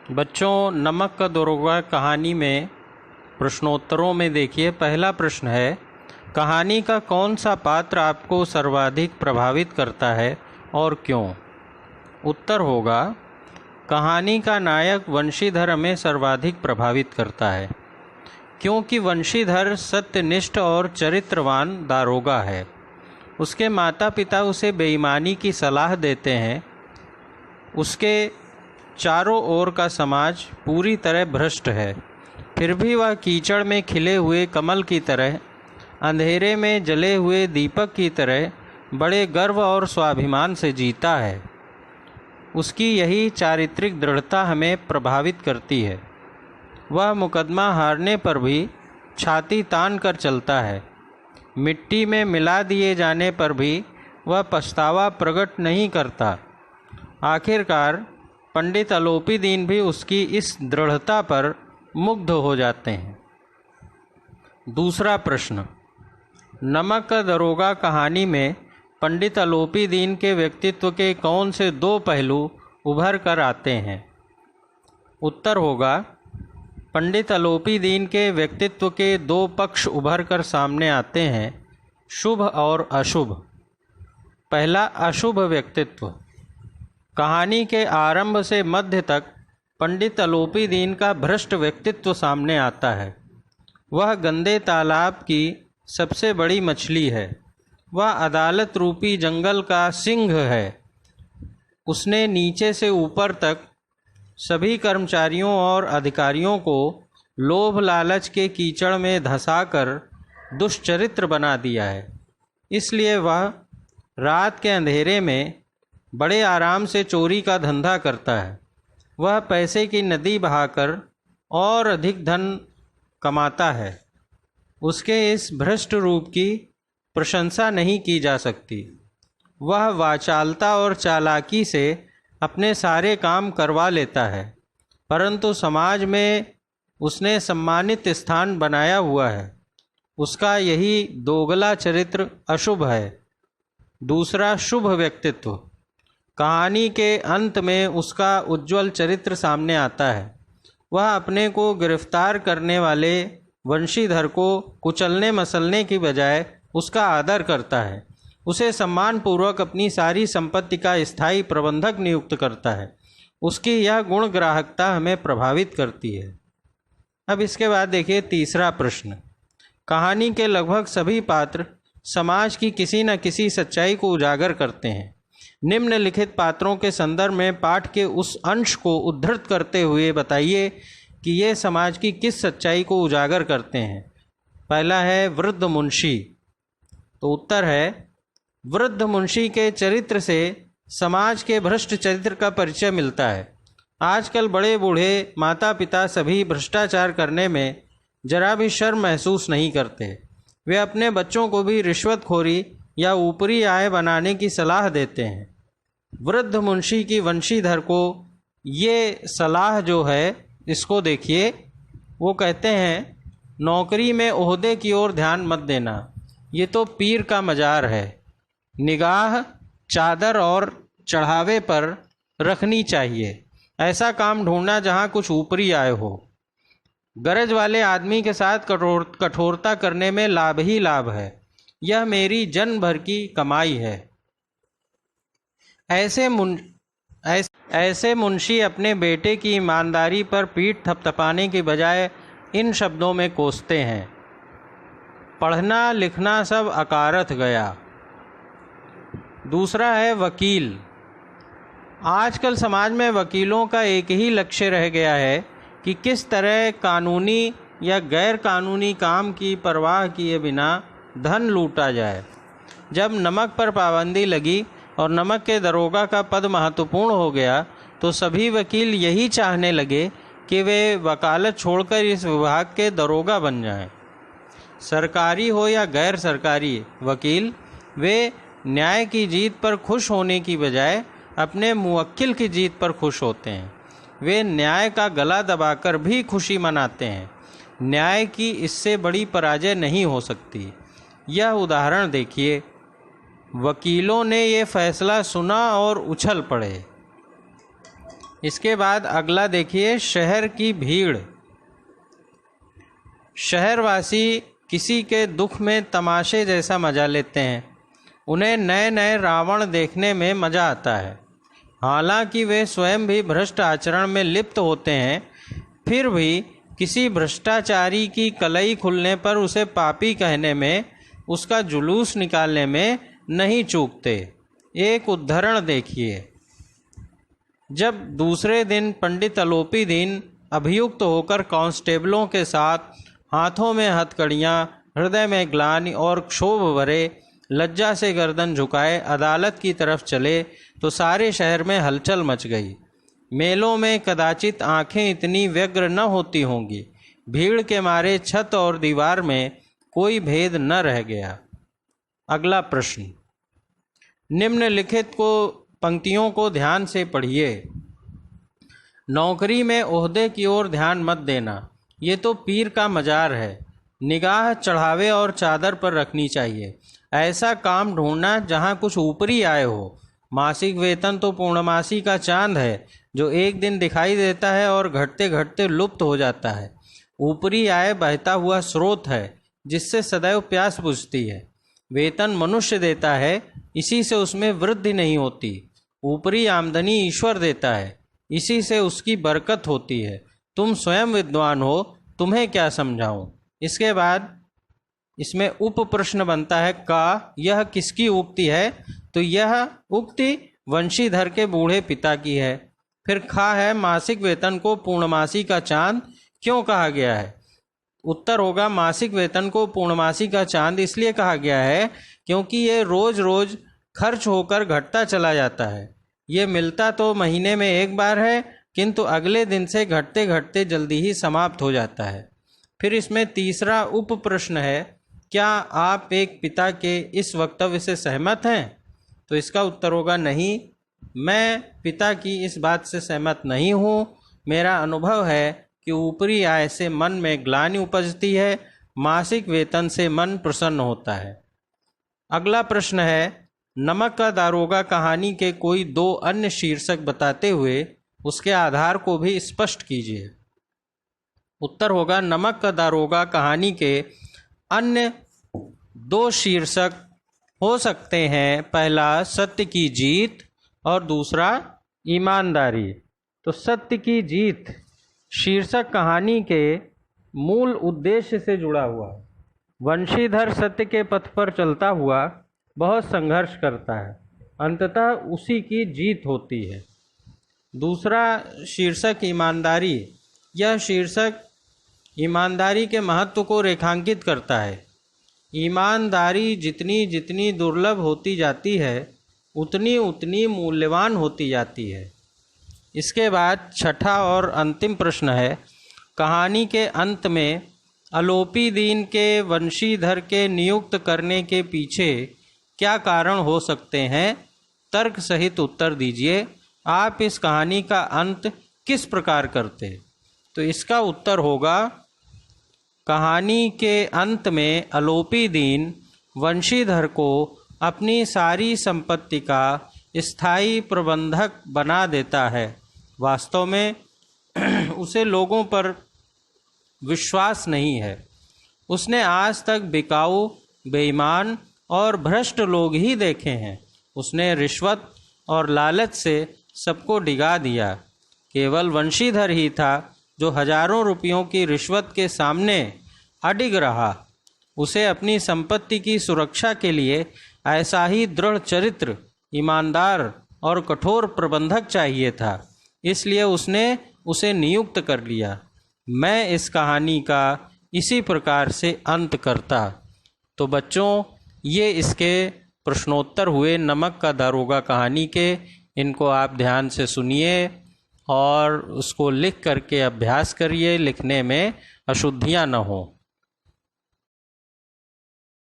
बच्चों, नमक का दरोगा कहानी में प्रश्नोत्तरों में देखिए, पहला प्रश्न है, कहानी का कौन सा पात्र आपको सर्वाधिक प्रभावित करता है और क्यों? उत्तर होगा, कहानी का नायक वंशीधर हमें सर्वाधिक प्रभावित करता है, क्योंकि वंशीधर सत्यनिष्ठ और चरित्रवान दारोगा है। उसके माता पिता उसे बेईमानी की सलाह देते हैं। उसके चारों ओर का समाज पूरी तरह भ्रष्ट है, फिर भी वह कीचड़ में खिले हुए कमल की तरह, अंधेरे में जले हुए दीपक की तरह बड़े गर्व और स्वाभिमान से जीता है। उसकी यही चारित्रिक दृढ़ता हमें प्रभावित करती है। वह मुकदमा हारने पर भी छाती तान कर चलता है। मिट्टी में मिला दिए जाने पर भी वह पछतावा प्रकट नहीं करता। आखिरकार पंडित अलोपीदीन भी उसकी इस दृढ़ता पर मुग्ध हो जाते हैं। दूसरा प्रश्न, नमक का दरोगा कहानी में पंडित अलोपीदीन के व्यक्तित्व के कौन से दो पहलू उभर कर आते हैं? उत्तर होगा, पंडित अलोपीदीन के व्यक्तित्व के दो पक्ष उभर कर सामने आते हैं, शुभ और अशुभ। पहला, अशुभ व्यक्तित्व। कहानी के आरंभ से मध्य तक पंडित अलोपीदीन का भ्रष्ट व्यक्तित्व सामने आता है। वह गंदे तालाब की सबसे बड़ी मछली है। वह अदालत रूपी जंगल का सिंह है। उसने नीचे से ऊपर तक सभी कर्मचारियों और अधिकारियों को लोभ लालच के कीचड़ में धंसाकर दुष्चरित्र बना दिया है। इसलिए वह रात के अंधेरे में बड़े आराम से चोरी का धंधा करता है। वह पैसे की नदी बहाकर और अधिक धन कमाता है। उसके इस भ्रष्ट रूप की प्रशंसा नहीं की जा सकती। वह वाचालता और चालाकी से अपने सारे काम करवा लेता है, परंतु समाज में उसने सम्मानित स्थान बनाया हुआ है। उसका यही दोगला चरित्र अशुभ है। दूसरा, शुभ व्यक्तित्व। कहानी के अंत में उसका उज्ज्वल चरित्र सामने आता है। वह अपने को गिरफ्तार करने वाले वंशीधर को कुचलने मसलने की बजाय उसका आदर करता है। उसे सम्मानपूर्वक अपनी सारी संपत्ति का स्थायी प्रबंधक नियुक्त करता है। उसकी यह गुण ग्राहकता हमें प्रभावित करती है। अब इसके बाद देखिए तीसरा प्रश्न। कहानी के लगभग सभी पात्र समाज की किसी न किसी सच्चाई को उजागर करते हैं। निम्नलिखित पात्रों के संदर्भ में पाठ के उस अंश को उद्धृत करते हुए बताइए कि ये समाज की किस सच्चाई को उजागर करते हैं। पहला है वृद्ध मुंशी। तो उत्तर है, वृद्ध मुंशी के चरित्र से समाज के भ्रष्ट चरित्र का परिचय मिलता है। आजकल बड़े बूढ़े माता पिता सभी भ्रष्टाचार करने में जरा भी शर्म महसूस नहीं करते। वे अपने बच्चों को भी रिश्वतखोरी या ऊपरी आय बनाने की सलाह देते हैं। वृद्ध मुंशी की वंशीधर को ये सलाह जो है, इसको देखिए, वो कहते हैं, नौकरी में ओहदे की ओर ध्यान मत देना, ये तो पीर का मजार है। निगाह चादर और चढ़ावे पर रखनी चाहिए। ऐसा काम ढूंढना जहाँ कुछ ऊपरी आय हो। गरज वाले आदमी के साथ कठोरता करने में लाभ ही लाभ है। यह मेरी जन्म भर की कमाई है। ऐसे मुंशी अपने बेटे की ईमानदारी पर पीठ थपथपाने की बजाय इन शब्दों में कोसते हैं, पढ़ना लिखना सब अकारथ गया। दूसरा है वकील। आजकल समाज में वकीलों का एक ही लक्ष्य रह गया है कि किस तरह कानूनी या गैर कानूनी काम की परवाह किए बिना धन लूटा जाए। जब नमक पर पाबंदी लगी और नमक के दरोगा का पद महत्वपूर्ण हो गया, तो सभी वकील यही चाहने लगे कि वे वकालत छोड़कर इस विभाग के दरोगा बन जाएं। सरकारी हो या गैर सरकारी वकील, वे न्याय की जीत पर खुश होने की बजाय अपने मुवक्किल की जीत पर खुश होते हैं। वे न्याय का गला दबाकर भी खुशी मनाते हैं। न्याय की इससे बड़ी पराजय नहीं हो सकती। यह उदाहरण देखिए, वकीलों ने ये फैसला सुना और उछल पड़े। इसके बाद अगला देखिए, शहर की भीड़। शहरवासी किसी के दुख में तमाशे जैसा मजा लेते हैं। उन्हें नए नए रावण देखने में मज़ा आता है। हालांकि वे स्वयं भी भ्रष्ट आचरण में लिप्त होते हैं, फिर भी किसी भ्रष्टाचारी की कलई खुलने पर उसे पापी कहने में, उसका जुलूस निकालने में नहीं चूकते। एक उदाहरण देखिए। जब दूसरे दिन पंडित अलोपी दीन अभियुक्त होकर कांस्टेबलों के साथ हाथों में हथकड़ियाँ, हृदय में ग्लानि और क्षोभ भरे, लज्जा से गर्दन झुकाए अदालत की तरफ चले तो सारे शहर में हलचल मच गई। मेलों में कदाचित आंखें इतनी व्यग्र न होती होंगी। भीड़ के मारे छत और दीवार में कोई भेद न रह गया। अगला प्रश्न, निम्नलिखित पंक्तियों को ध्यान से पढ़िए। नौकरी में ओहदे की ओर ध्यान मत देना, ये तो पीर का मजार है। निगाह चढ़ावे और चादर पर रखनी चाहिए। ऐसा काम ढूंढना जहाँ कुछ ऊपरी आय हो। मासिक वेतन तो पूर्णमासी का चांद है, जो एक दिन दिखाई देता है और घटते घटते लुप्त हो जाता है। ऊपरी आय बहता हुआ स्रोत है, जिससे सदैव प्यास बुझती है। वेतन मनुष्य देता है, इसी से उसमें वृद्धि नहीं होती। ऊपरी आमदनी ईश्वर देता है, इसी से उसकी बरकत होती है। तुम स्वयं विद्वान हो, तुम्हें क्या समझाऊं। इसके बाद इसमें उप प्रश्न बनता है का यह किसकी उक्ति है, तो यह उक्ति वंशीधर के बूढ़े पिता की है। फिर खा है, मासिक वेतन को पूर्णमासी का चांद क्यों कहा गया है। उत्तर होगा, मासिक वेतन को पूर्णमासी का चांद इसलिए कहा गया है क्योंकि ये रोज रोज खर्च होकर घटता चला जाता है। ये मिलता तो महीने में एक बार है, किंतु अगले दिन से घटते घटते जल्दी ही समाप्त हो जाता है। फिर इसमें तीसरा उप प्रश्न है, क्या आप एक पिता के इस वक्तव्य से सहमत हैं। तो इसका उत्तर होगा नहीं, मैं पिता की इस बात से सहमत नहीं हूँ। मेरा अनुभव है कि ऊपरी आय से मन में ग्लानि उपजती है, मासिक वेतन से मन प्रसन्न होता है। अगला प्रश्न है, नमक का दारोगा कहानी के कोई दो अन्य शीर्षक बताते हुए उसके आधार को भी स्पष्ट कीजिए। उत्तर होगा, नमक का दारोगा कहानी के अन्य दो शीर्षक हो सकते हैं, पहला सत्य की जीत और दूसरा ईमानदारी। तो सत्य की जीत शीर्षक कहानी के मूल उद्देश्य से जुड़ा हुआ। वंशीधर सत्य के पथ पर चलता हुआ बहुत संघर्ष करता है, अंततः उसी की जीत होती है। दूसरा शीर्षक ईमानदारी। यह शीर्षक ईमानदारी के महत्व को रेखांकित करता है। ईमानदारी जितनी जितनी दुर्लभ होती जाती है, उतनी उतनी मूल्यवान होती जाती है। इसके बाद छठा और अंतिम प्रश्न है, कहानी के अंत में अलोपी दीन के वंशीधर के नियुक्त करने के पीछे क्या कारण हो सकते हैं, तर्क सहित उत्तर दीजिए। आप इस कहानी का अंत किस प्रकार करते। तो इसका उत्तर होगा, कहानी के अंत में अलोपी दीन वंशीधर को अपनी सारी संपत्ति का स्थायी प्रबंधक बना देता है। वास्तव में उसे लोगों पर विश्वास नहीं है। उसने आज तक बिकाऊ, बेईमान और भ्रष्ट लोग ही देखे हैं। उसने रिश्वत और लालच से सबको डिगा दिया। केवल वंशीधर ही था जो हजारों रुपयों की रिश्वत के सामने अडिग रहा। उसे अपनी संपत्ति की सुरक्षा के लिए ऐसा ही दृढ़ चरित्र, ईमानदार और कठोर प्रबंधक चाहिए था। इसलिए उसने उसे नियुक्त कर लिया। मैं इस कहानी का इसी प्रकार से अंत करता। तो बच्चों, ये इसके प्रश्नोत्तर हुए नमक का दारोगा कहानी के। इनको आप ध्यान से सुनिए और उसको लिख करके अभ्यास करिए, लिखने में अशुद्धियाँ न हों।